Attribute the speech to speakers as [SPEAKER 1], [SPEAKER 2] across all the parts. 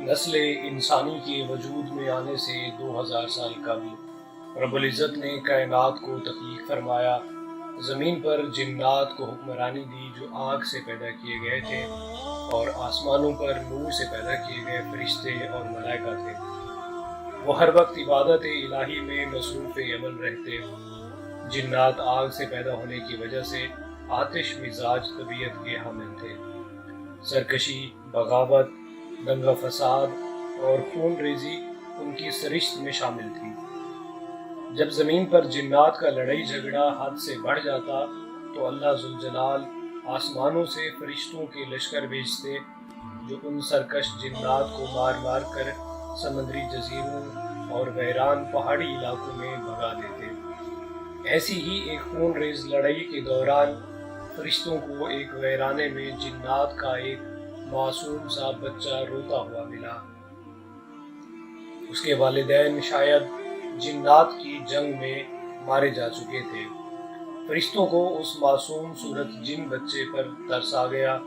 [SPEAKER 1] نسل انسانی کے وجود میں آنے سے 2000 سال قبل رب العزت نے کائنات کو تخلیق فرمایا، زمین پر جنات کو حکمرانی دی جو آگ سے پیدا کیے گئے تھے، اور آسمانوں پر نور سے پیدا کیے گئے فرشتے اور ملائکہ تھے۔ وہ ہر وقت عبادت الہی میں مصروف عمل رہتے۔ جنات آگ سے پیدا ہونے کی وجہ سے آتش مزاج طبیعت کے حامل تھے۔ سرکشی، بغاوت، دنگا فساد اور خون ریزی ان کی سرشت میں شامل تھی۔ جب زمین پر جنات کا لڑائی جھگڑا حد سے بڑھ جاتا تو اللہ ذوالجلال آسمانوں سے فرشتوں کے لشکر بھیجتے جو ان سرکش جنات کو مار مار کر سمندری جزیروں اور ویران پہاڑی علاقوں میں بھگا دیتے۔ ایسی ہی ایک خون ریز لڑائی کے دوران فرشتوں کو ایک ویرانے میں جنات کا ایک معصوم سا بچہ روتا ہوا ملا۔ اس کے والدین شاید جنات کی جنگ میں مارے جا چکے تھے۔ فرشتوں کو اس معصوم صورت جن بچے پر ترس آ گیا،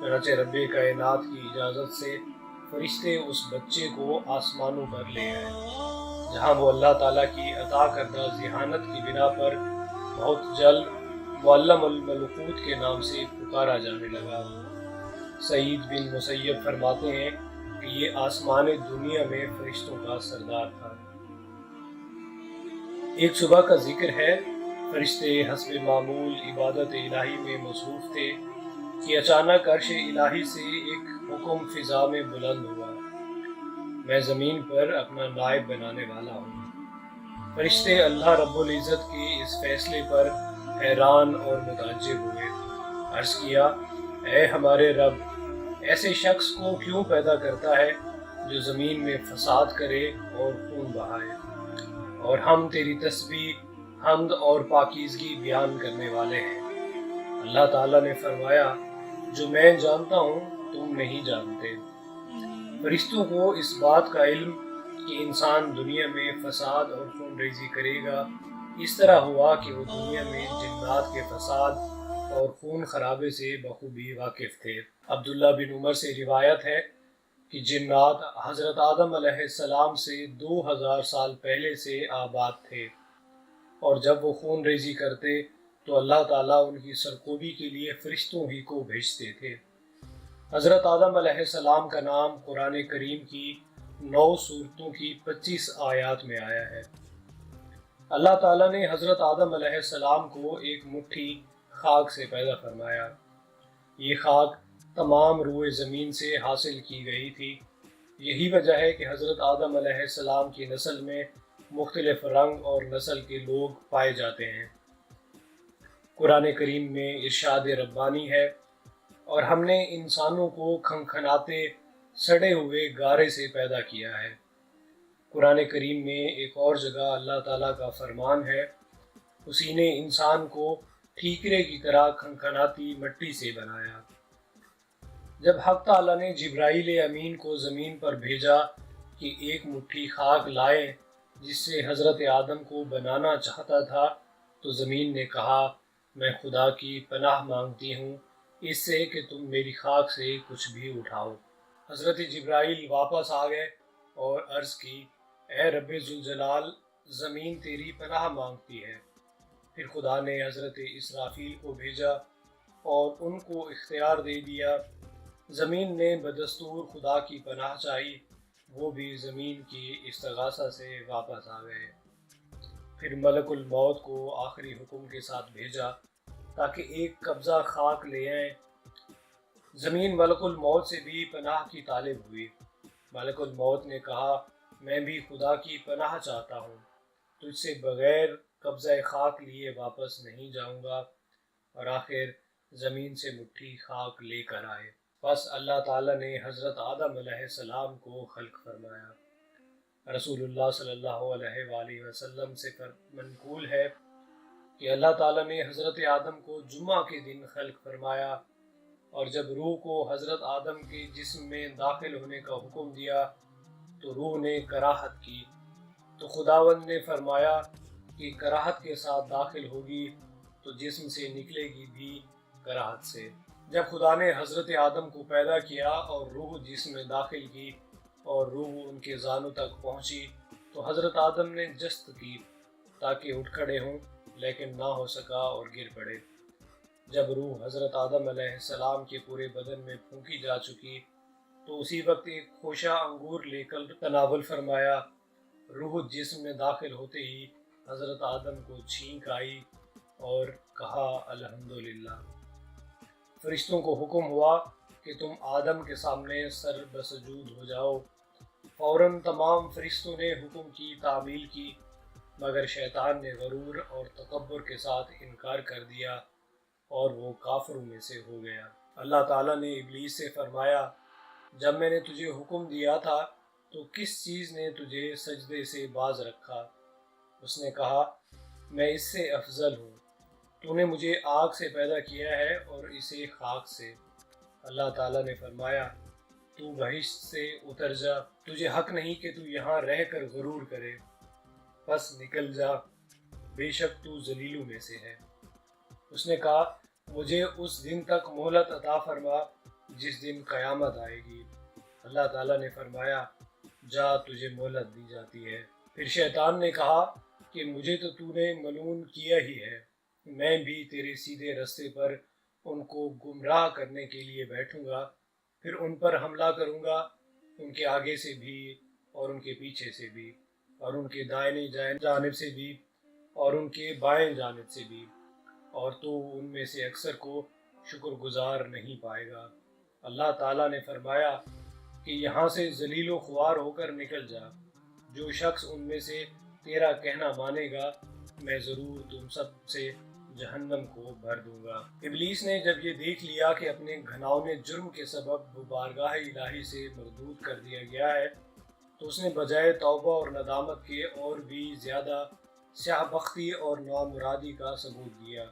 [SPEAKER 1] چنانچہ رب کائنات کی اجازت سے فرشتے اس بچے کو آسمانوں پر لے آئے، جہاں وہ اللہ تعالیٰ کی عطا کردہ ذہانت کی بنا پر بہت جلد معلم الملکوت کے نام سے پکارا جانے لگا۔ سعید بن مسیب فرماتے ہیں کہ یہ آسمان دنیا میں فرشتوں کا سردار تھا۔ ایک صبح کا ذکر ہے، فرشتے حسب معمول عبادت الہی میں مصروف تھے کہ اچانک عرش الہی سے ایک حکم فضا میں بلند ہوا، میں زمین پر اپنا نائب بنانے والا ہوں۔ فرشتے اللہ رب العزت کے اس فیصلے پر حیران اور متعجب ہوئے۔ عرض کیا، اے ہمارے رب، ایسے شخص کو کیوں پیدا کرتا ہے جو زمین میں فساد کرے اور خون بہائے؟ اور ہم تیری تسبیح، حمد اور پاکیزگی بیان کرنے والے ہیں۔ اللہ تعالیٰ نے فرمایا، جو میں جانتا ہوں تم نہیں جانتے۔ فرشتوں کو اس بات کا علم کہ انسان دنیا میں فساد اور خون ریزی کرے گا اس طرح ہوا کہ وہ دنیا میں جنات کے فساد اور خون خرابے سے بخوبی واقف تھے۔ عبداللہ بن عمر سے روایت ہے کہ جنات حضرت آدم علیہ السلام سے 2000 سال پہلے سے آباد تھے، اور جب وہ خون ریزی کرتے تو اللہ تعالیٰ ان کی سرکوبی کے لیے فرشتوں ہی کو بھیجتے تھے۔ حضرت آدم علیہ السلام کا نام قرآن کریم کی 9 سورتوں کی 25 آیات میں آیا ہے۔ اللہ تعالیٰ نے حضرت آدم علیہ السلام کو ایک مٹھی خاک سے پیدا فرمایا۔ یہ خاک تمام روئے زمین سے حاصل کی گئی تھی۔ یہی وجہ ہے کہ حضرت آدم علیہ السلام کی نسل میں مختلف رنگ اور نسل کے لوگ پائے جاتے ہیں۔ قرآن کریم میں ارشاد ربانی ہے، اور ہم نے انسانوں کو کھنکھناتے سڑے ہوئے گارے سے پیدا کیا ہے۔ قرآن کریم میں ایک اور جگہ اللہ تعالیٰ کا فرمان ہے، اسی نے انسان کو ٹھیکرے کی طرح کھنکھناتی مٹی سے بنایا۔ جب حق تعالیٰ نے جبرائیل امین کو زمین پر بھیجا کہ ایک مٹھی خاک لائیں جس سے حضرت آدم کو بنانا چاہتا تھا، تو زمین نے کہا، میں خدا کی پناہ مانگتی ہوں اس سے کہ تم میری خاک سے کچھ بھی اٹھاؤ۔ حضرت جبرائیل واپس آ گئے اور عرض کی، اے رب ذوالجلال، زمین تیری پناہ مانگتی ہے۔ پھر خدا نے حضرت اسرافیل کو بھیجا اور ان کو اختیار دے دیا۔ زمین نے بدستور خدا کی پناہ چاہی، وہ بھی زمین کی استغاثہ سے واپس آ گئے۔ پھر ملک الموت کو آخری حکم کے ساتھ بھیجا تاکہ ایک قبضہ خاک لے آئیں۔ زمین ملک الموت سے بھی پناہ کی طالب ہوئی۔ ملک الموت نے کہا، میں بھی خدا کی پناہ چاہتا ہوں، تجھ سے بغیر قبضہ خاک لیے واپس نہیں جاؤں گا۔ اور آخر زمین سے مٹھی خاک لے کر آئے۔ بس اللہ تعالیٰ نے حضرت آدم علیہ السلام کو خلق فرمایا۔ رسول اللہ صلی اللہ علیہ وآلہ وسلم سے منقول ہے کہ اللہ تعالیٰ نے حضرت آدم کو جمعہ کے دن خلق فرمایا، اور جب روح کو حضرت آدم کے جسم میں داخل ہونے کا حکم دیا تو روح نے کراہت کی، تو خداوند نے فرمایا کہ کراہت کے ساتھ داخل ہوگی تو جسم سے نکلے گی بھی کراہت سے۔ جب خدا نے حضرت آدم کو پیدا کیا اور روح جسم میں داخل کی اور روح ان کے زانوں تک پہنچی تو حضرت آدم نے جست کی تاکہ اٹھ کھڑے ہوں، لیکن نہ ہو سکا اور گر پڑے۔ جب روح حضرت آدم علیہ السلام کے پورے بدن میں پھونکی جا چکی تو اسی وقت ایک خوشہ انگور لے کر تناول فرمایا۔ روح جسم میں داخل ہوتے ہی حضرت آدم کو چھینک آئی اور کہا الحمدللہ۔ فرشتوں کو حکم ہوا کہ تم آدم کے سامنے سر بسجود ہو جاؤ۔ فوراً تمام فرشتوں نے حکم کی تعمیل کی، مگر شیطان نے غرور اور تکبر کے ساتھ انکار کر دیا اور وہ کافروں میں سے ہو گیا۔ اللہ تعالیٰ نے ابلیس سے فرمایا، جب میں نے تجھے حکم دیا تھا تو کس چیز نے تجھے سجدے سے باز رکھا؟ اس نے کہا، میں اس سے افضل ہوں، تو نے مجھے آگ سے پیدا کیا ہے اور اسے خاک سے۔ اللہ تعالیٰ نے فرمایا، تو بہشت سے اتر جا، تجھے حق نہیں کہ تو یہاں رہ کر غرور کرے، پس نکل جا، بے شک تو ذلیلوں میں سے ہے۔ اس نے کہا، مجھے اس دن تک مہلت عطا فرما جس دن قیامت آئے گی۔ اللہ تعالیٰ نے فرمایا، جا، تجھے مہلت دی جاتی ہے۔ پھر شیطان نے کہا کہ مجھے تو نے ملعون کیا ہی ہے، میں بھی تیرے سیدھے رستے پر ان کو گمراہ کرنے کے لیے بیٹھوں گا، پھر ان پر حملہ کروں گا، ان کے آگے سے بھی اور ان کے پیچھے سے بھی، اور ان کے دائیں جانب سے بھی اور ان کے بائیں جانب سے بھی، اور تو ان میں سے اکثر کو شکر گزار نہیں پائے گا۔ اللہ تعالیٰ نے فرمایا کہ یہاں سے ذلیل و خوار ہو کر نکل جا، جو شخص ان میں سے تیرا کہنا مانے گا میں ضرور تم سب سے جہنم کو بھر دوں گا۔ ابلیس نے جب یہ دیکھ لیا کہ اپنے گھناؤنے جرم کے سبب وہ بارگاہ الہی سے مردود کر دیا گیا ہے تو اس نے بجائے توبہ اور ندامت کے اور بھی زیادہ سیاہ بختی اور نامرادی کا ثبوت دیا،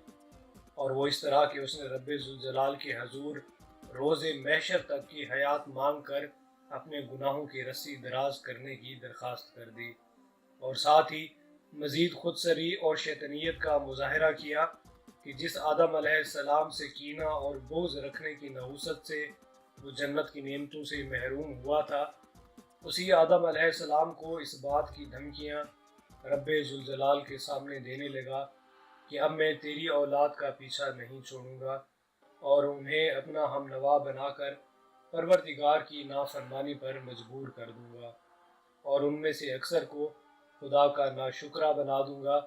[SPEAKER 1] اور وہ اس طرح کہ اس نے رب ذوالجلال کے حضور روز محشر تک کی حیات مانگ کر اپنے گناہوں کی رسی دراز کرنے کی درخواست کر دی، اور ساتھ ہی مزید خودسری اور شیطنیت کا مظاہرہ کیا کہ جس آدم علیہ السلام سے کینہ اور بغض رکھنے کی نحوست سے وہ جنت کی نعمتوں سے محروم ہوا تھا، اسی آدم علیہ السلام کو اس بات کی دھمکیاں رب ذوالجلال کے سامنے دینے لگا کہ اب میں تیری اولاد کا پیچھا نہیں چھوڑوں گا اور انہیں اپنا ہم نوا بنا کر پروردگار کی نافرمانی پر مجبور کر دوں گا، اور ان میں سے اکثر کو خدا کا ناشکرہ بنا دوں گا،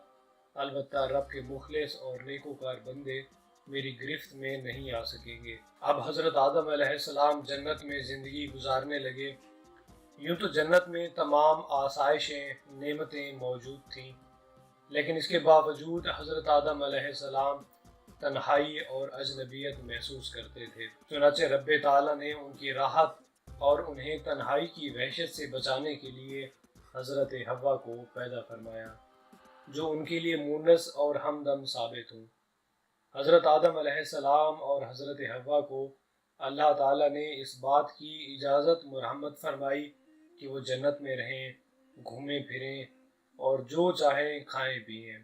[SPEAKER 1] البتہ رب کے مخلص اور نیکوکار بندے میری گرفت میں نہیں آ سکیں گے۔ اب حضرت آدم علیہ السلام جنت میں زندگی گزارنے لگے۔ یوں تو جنت میں تمام آسائشیں، نعمتیں موجود تھیں، لیکن اس کے باوجود حضرت آدم علیہ السلام تنہائی اور اجنبیت محسوس کرتے تھے۔ چنانچہ رب تعالیٰ نے ان کی راحت اور انہیں تنہائی کی وحشت سے بچانے کے لیے حضرت حوا کو پیدا فرمایا، جو ان کے لیے مونس اور ہمدم ثابت ہوں۔ حضرت آدم علیہ السلام اور حضرت حوا کو اللہ تعالیٰ نے اس بات کی اجازت مرحمت فرمائی کہ وہ جنت میں رہیں، گھومیں پھریں اور جو چاہیں کھائیں پئیں،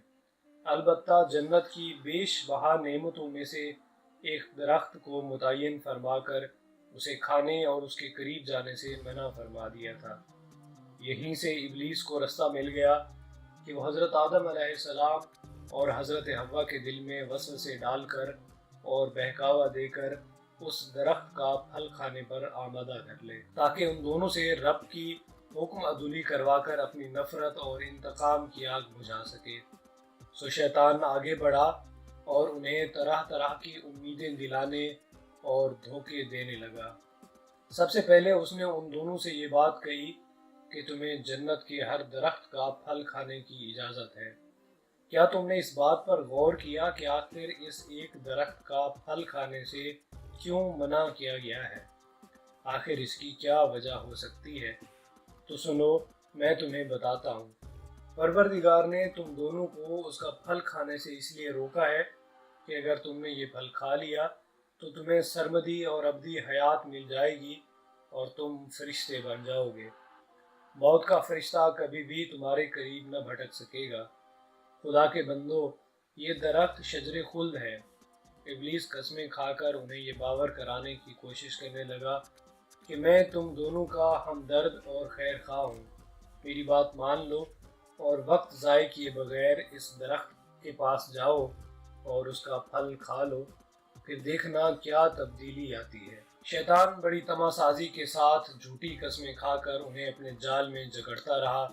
[SPEAKER 1] البتہ جنت کی بیش بہا نعمتوں میں سے ایک درخت کو متعین فرما کر اسے کھانے اور اس کے قریب جانے سے منع فرما دیا تھا۔ یہیں سے ابلیس کو رستہ مل گیا کہ وہ حضرت آدم علیہ السلام اور حضرت حوا کے دل میں وسوسے ڈال کر اور بہکاوا دے کر اس درخت کا پھل کھانے پر آمادہ کر لے، تاکہ ان دونوں سے رب کی حکم عدولی کروا کر اپنی نفرت اور انتقام کی آگ بجھا سکے۔ سو شیطان آگے بڑھا اور انہیں طرح طرح کی امیدیں دلانے اور دھوکے دینے لگا۔ سب سے پہلے اس نے ان دونوں سے یہ بات کہی کہ تمہیں جنت کے ہر درخت کا پھل کھانے کی اجازت ہے۔ کیا تم نے اس بات پر غور کیا کہ آخر اس ایک درخت کا پھل کھانے سے کیوں منع کیا گیا ہے؟ آخر اس کی کیا وجہ ہو سکتی ہے؟ تو سنو، میں تمہیں بتاتا ہوں۔ پروردگار نے تم دونوں کو اس کا پھل کھانے سے اس لیے روکا ہے کہ اگر تم نے یہ پھل کھا لیا تو تمہیں سرمدی اور ابدی حیات مل جائے گی اور تم فرشتے بن جاؤ گے۔ موت کا فرشتہ کبھی بھی تمہارے قریب نہ بھٹک سکے گا۔ خدا کے بندو، یہ درخت شجر خلد ہے۔ ابلیس قسمیں کھا کر انہیں یہ باور کرانے کی کوشش کرنے لگا کہ میں تم دونوں کا ہمدرد اور خیر خواہ ہوں، میری بات مان لو اور وقت ضائع کیے بغیر اس درخت کے پاس جاؤ اور اس کا پھل کھا لو، پھر دیکھنا کیا تبدیلی آتی ہے۔ شیطان بڑی طمع سازی کے ساتھ جھوٹی قسمیں کھا کر انہیں اپنے جال میں جکڑتا رہا،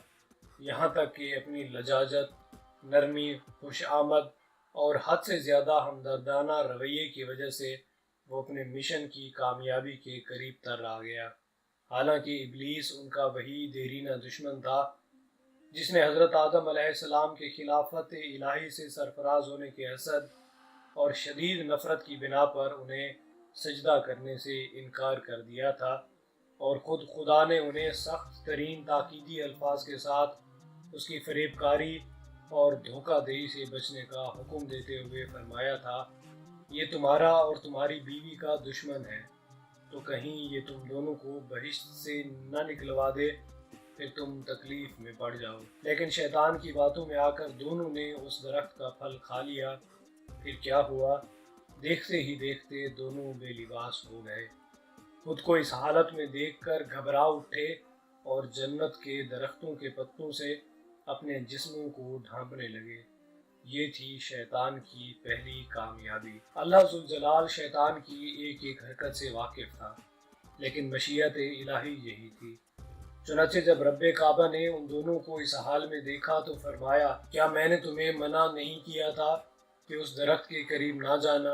[SPEAKER 1] یہاں تک کہ اپنی لجاجت، نرمی، خوش آمد اور حد سے زیادہ ہمدردانہ رویے کی وجہ سے وہ اپنے مشن کی کامیابی کے قریب تر آ گیا۔ حالانکہ ابلیس ان کا وہی دیرینہ دشمن تھا جس نے حضرت آدم علیہ السلام کے خلافت الہی سے سرفراز ہونے کے حسد اور شدید نفرت کی بنا پر انہیں سجدہ کرنے سے انکار کر دیا تھا، اور خود خدا نے انہیں سخت ترین تاکیدی الفاظ کے ساتھ اس کی فریب کاری اور دھوکہ دہی سے بچنے کا حکم دیتے ہوئے فرمایا تھا، یہ تمہارا اور تمہاری بیوی کا دشمن ہے، تو کہیں یہ تم دونوں کو بہشت سے نہ نکلوا دے، پھر تم تکلیف میں پڑ جاؤ۔ لیکن شیطان کی باتوں میں آ کر دونوں نے اس درخت کا پھل کھا لیا۔ پھر کیا ہوا؟ دیکھتے ہی دیکھتے دونوں بے لباس ہو گئے، خود کو اس حالت میں دیکھ کر گھبرا اٹھے اور جنت کے درختوں کے پتوں سے اپنے جسموں کو ڈھانپنے لگے۔ یہ تھی شیطان کی پہلی کامیابی۔ اللہ ذوالجلال شیطان کی ایک ایک حرکت سے واقف تھا، لیکن مشیت الہی یہی تھی۔ چنانچہ جب رب کعبہ نے ان دونوں کو اس حال میں دیکھا تو فرمایا، کیا میں نے تمہیں منع نہیں کیا تھا کہ اس درخت کے قریب نہ جانا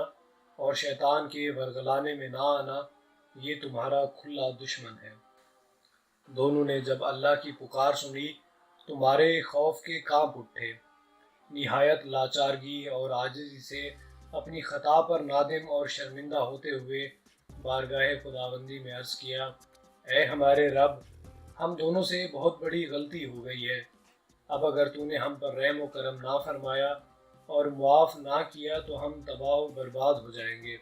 [SPEAKER 1] اور شیطان کے ورگلانے میں نہ آنا؟ یہ تمہارا کھلا دشمن ہے۔ دونوں نے جب اللہ کی پکار سنی تو مارے خوف کے کانپ اٹھے، نہایت لاچارگی اور عاجزی سے اپنی خطا پر نادم اور شرمندہ ہوتے ہوئے بارگاہ خداوندی میں عرض کیا، اے ہمارے رب، ہم دونوں سے بہت بڑی غلطی ہو گئی ہے، اب اگر تو نے ہم پر رحم و کرم نہ فرمایا اور معاف نہ کیا تو ہم تباہ و برباد ہو جائیں گے۔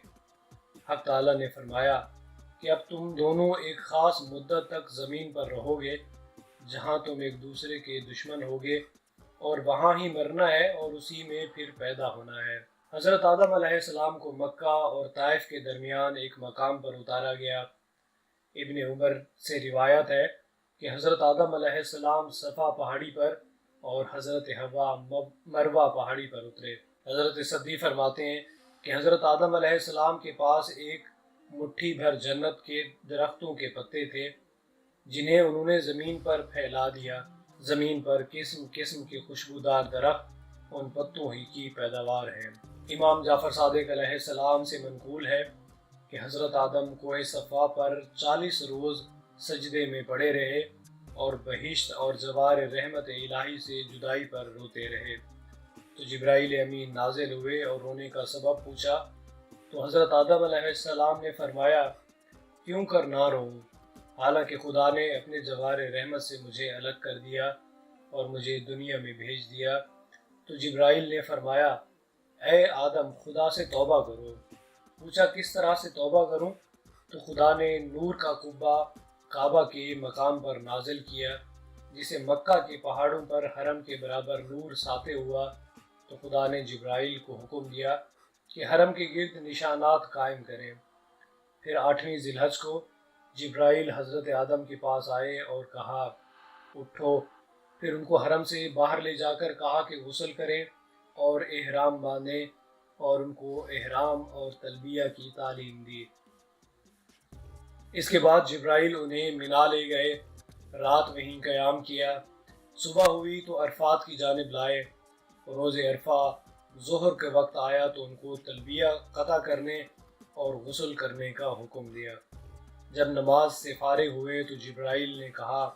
[SPEAKER 1] حق تعالیٰ نے فرمایا کہ اب تم دونوں ایک خاص مدت تک زمین پر رہو گے جہاں تم ایک دوسرے کے دشمن ہوگے، اور وہاں ہی مرنا ہے اور اسی میں پھر پیدا ہونا ہے۔ حضرت آدم علیہ السلام کو مکہ اور طائف کے درمیان ایک مقام پر اتارا گیا۔ ابن عمر سے روایت ہے کہ حضرت آدم علیہ السلام صفا پہاڑی پر اور حضرت حوا مروہ پہاڑی پر اترے۔ حضرت صدی فرماتے ہیں کہ حضرت آدم علیہ السلام کے پاس ایک مٹھی بھر جنت کے درختوں کے پتے تھے جنہیں انہوں نے زمین پر پھیلا دیا۔ زمین پر قسم قسم کے خوشبودار درخت ان پتوں ہی کی پیداوار ہیں۔ امام جعفر صادق علیہ السلام سے منقول ہے کہ حضرت آدم کوہ صفا پر 40 روز سجدے میں پڑے رہے اور بہشت اور جوار رحمت الہی سے جدائی پر روتے رہے۔ تو جبرائیل امین نازل ہوئے اور رونے کا سبب پوچھا تو حضرت آدم علیہ السلام نے فرمایا، کیوں کر نہ روؤں، حالانکہ خدا نے اپنے جوار رحمت سے مجھے الگ کر دیا اور مجھے دنیا میں بھیج دیا۔ تو جبرائیل نے فرمایا، اے آدم، خدا سے توبہ کرو۔ پوچھا کس طرح سے توبہ کروں؟ تو خدا نے نور کا قبہ کعبہ کے مقام پر نازل کیا، جسے مکہ کے پہاڑوں پر حرم کے برابر نور ساطع ہوا۔ تو خدا نے جبرائیل کو حکم دیا کہ حرم کے گرد نشانات قائم کریں۔ پھر 8ویں ذی الحج کو جبرائیل حضرت آدم کے پاس آئے اور کہا، اٹھو۔ پھر ان کو حرم سے باہر لے جا کر کہا کہ غسل کریں اور احرام باندھیں، اور ان کو احرام اور تلبیہ کی تعلیم دی۔ اس کے بعد جبرائیل انہیں مینا لے گئے، رات وہیں قیام کیا۔ صبح ہوئی تو عرفات کی جانب لائے۔ روز عرفہ ظہر کے وقت آیا تو ان کو تلبیہ قطع کرنے اور غسل کرنے کا حکم دیا۔ جب نماز سے فارغ ہوئے تو جبرائیل نے کہا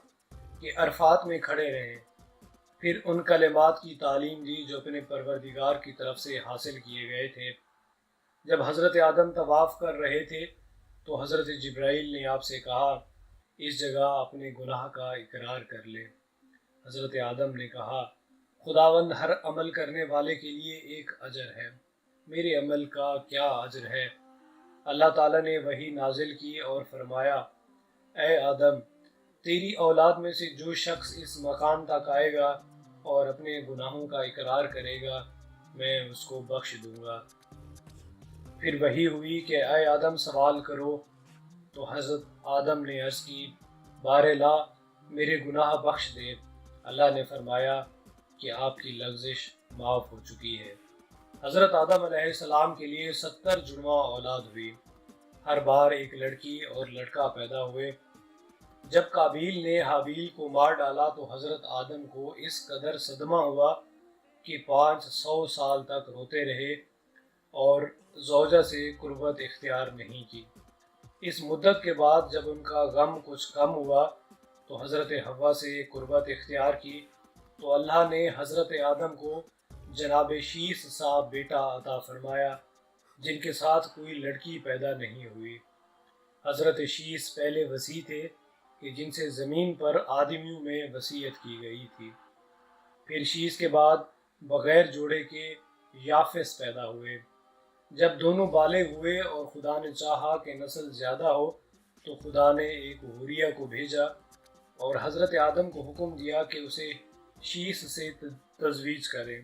[SPEAKER 1] کہ عرفات میں کھڑے رہیں۔ پھر ان کلمات کی تعلیم دی جو اپنے پروردگار کی طرف سے حاصل کیے گئے تھے۔ جب حضرت آدم طواف کر رہے تھے تو حضرت جبرائیل نے آپ سے کہا، اس جگہ اپنے گناہ کا اقرار کر لے۔ حضرت آدم نے کہا، خداوند، ہر عمل کرنے والے کے لیے ایک اجر ہے، میرے عمل کا کیا اجر ہے؟ اللہ تعالیٰ نے وحی نازل کی اور فرمایا، اے آدم، تیری اولاد میں سے جو شخص اس مقام تک آئے گا اور اپنے گناہوں کا اقرار کرے گا، میں اس کو بخش دوں گا۔ پھر وحی ہوئی کہ اے آدم، سوال کرو۔ تو حضرت آدم نے عرض کی، بار لا میرے گناہ بخش دے۔ اللہ نے فرمایا کہ آپ کی لغزش معاف ہو چکی ہے۔ حضرت آدم علیہ السلام کے لیے 70 جڑواں اولاد ہوئی، ہر بار ایک لڑکی اور لڑکا پیدا ہوئے۔ جب قابیل نے حابیل کو مار ڈالا تو حضرت آدم کو اس قدر صدمہ ہوا کہ 500 سال تک روتے رہے اور زوجہ سے قربت اختیار نہیں کی۔ اس مدت کے بعد جب ان کا غم کچھ کم ہوا تو حضرت حوا سے قربت اختیار کی، تو اللہ نے حضرت آدم کو جناب شیث سا بیٹا عطا فرمایا، جن کے ساتھ کوئی لڑکی پیدا نہیں ہوئی۔ حضرت شیث پہلے وصی تھے کہ جن سے زمین پر آدمیوں میں وصیت کی گئی تھی۔ پھر شیث کے بعد بغیر جوڑے کے یافس پیدا ہوئے۔ جب دونوں بالغ ہوئے اور خدا نے چاہا کہ نسل زیادہ ہو تو خدا نے ایک حوریہ کو بھیجا اور حضرت آدم کو حکم دیا کہ اسے شیث سے تزویج کریں۔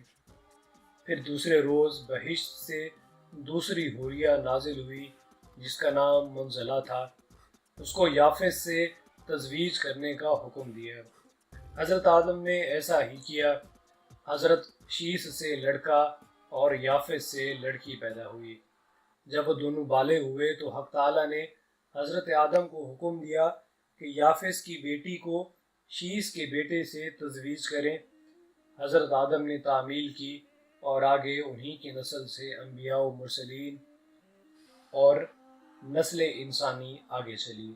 [SPEAKER 1] پھر دوسرے روز بہشت سے دوسری حوریہ نازل ہوئی جس کا نام منزلہ تھا، اس کو یافس سے تزویج کرنے کا حکم دیا۔ حضرت آدم نے ایسا ہی کیا۔ حضرت شیث سے لڑکا اور یافس سے لڑکی پیدا ہوئی۔ جب وہ دونوں بالغ ہوئے تو حق تعالیٰ نے حضرت آدم کو حکم دیا کہ یافس کی بیٹی کو شیث کے بیٹے سے تزویج کریں۔ حضرت آدم نے تعمیل کی اور آگے انہی کی نسل سے انبیاء و مرسلین اور نسل انسانی آگے چلی۔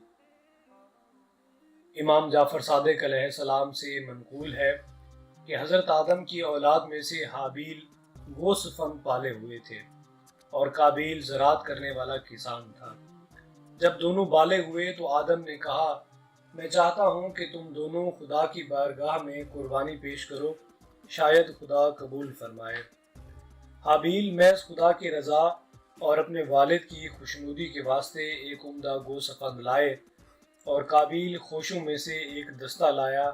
[SPEAKER 1] امام جعفر صادق علیہ السلام سے منقول ہے کہ حضرت آدم کی اولاد میں سے حابیل گوشت فن پالے ہوئے تھے اور قابیل زراعت کرنے والا کسان تھا۔ جب دونوں بالغ ہوئے تو آدم نے کہا، میں چاہتا ہوں کہ تم دونوں خدا کی بارگاہ میں قربانی پیش کرو، شاید خدا قبول فرمائے۔ حابیل محض خدا کی رضا اور اپنے والد کی خوشنودی کے واسطے ایک عمدہ گوشت فن لائے، اور قابیل خوشوں میں سے ایک دستہ لایا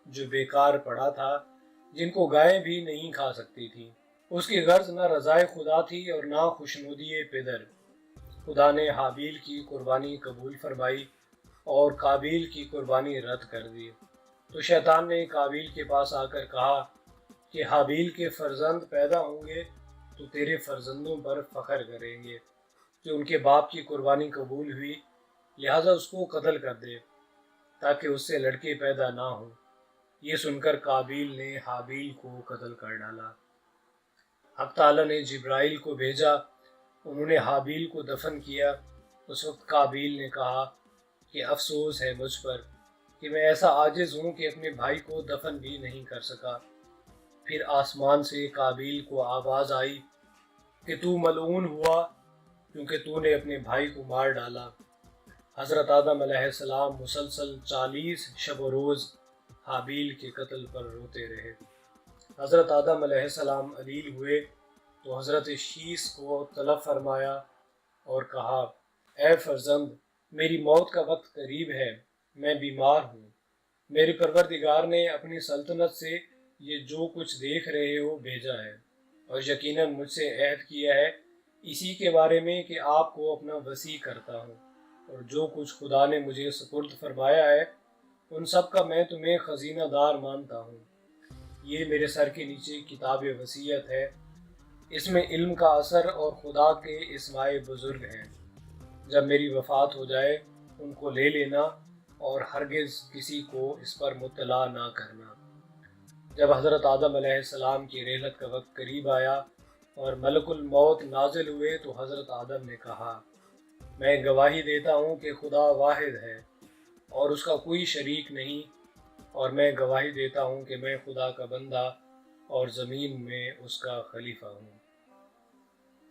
[SPEAKER 1] جو بیکار پڑا تھا، جن کو گائیں بھی نہیں کھا سکتی تھیں۔ اس کی غرض نہ رضائے خدا تھی اور نہ خوشنودی پدر۔ خدا نے حابیل کی قربانی قبول فرمائی اور قابیل کی قربانی رد کر دی۔ تو شیطان نے قابیل کے پاس آ کر کہا کہ حابیل کے فرزند پیدا ہوں گے تو تیرے فرزندوں پر فخر کریں گے کہ ان کے باپ کی قربانی قبول ہوئی، لہٰذا اس کو قتل کر دے تاکہ اس سے لڑکے پیدا نہ ہوں۔ یہ سن کر قابیل نے حابیل کو قتل کر ڈالا۔ حق تعالیٰ نے جبرائیل کو بھیجا، انہوں نے حابیل کو دفن کیا۔ اس وقت قابیل نے کہا کہ افسوس ہے مجھ پر کہ میں ایسا عاجز ہوں کہ اپنے بھائی کو دفن بھی نہیں کر سکا۔ پھر آسمان سے قابیل کو آواز آئی کہ تو ملعون ہوا کیونکہ تو نے اپنے بھائی کو مار ڈالا۔ حضرت آدم علیہ السلام مسلسل 40 شب و روز حابیل کے قتل پر روتے رہے۔ حضرت آدم علیہ السلام علیل ہوئے تو حضرت شیث کو طلب فرمایا اور کہا، اے فرزند، میری موت کا وقت قریب ہے، میں بیمار ہوں۔ میرے پروردگار نے اپنی سلطنت سے یہ جو کچھ دیکھ رہے ہو بھیجا ہے، اور یقیناً مجھ سے عہد کیا ہے اسی کے بارے میں کہ آپ کو اپنا وصی کرتا ہوں، اور جو کچھ خدا نے مجھے سپرد فرمایا ہے ان سب کا میں تمہیں خزینہ دار مانتا ہوں۔ یہ میرے سر کے نیچے کتاب وصیت ہے، اس میں علم کا اثر اور خدا کے اسماء بزرگ ہیں۔ جب میری وفات ہو جائے ان کو لے لینا اور ہرگز کسی کو اس پر مطلع نہ کرنا۔ جب حضرت آدم علیہ السلام کی رحلت کا وقت قریب آیا اور ملک الموت نازل ہوئے تو حضرت آدم نے کہا، میں گواہی دیتا ہوں کہ خدا واحد ہے اور اس کا کوئی شریک نہیں، اور میں گواہی دیتا ہوں کہ میں خدا کا بندہ اور زمین میں اس کا خلیفہ ہوں۔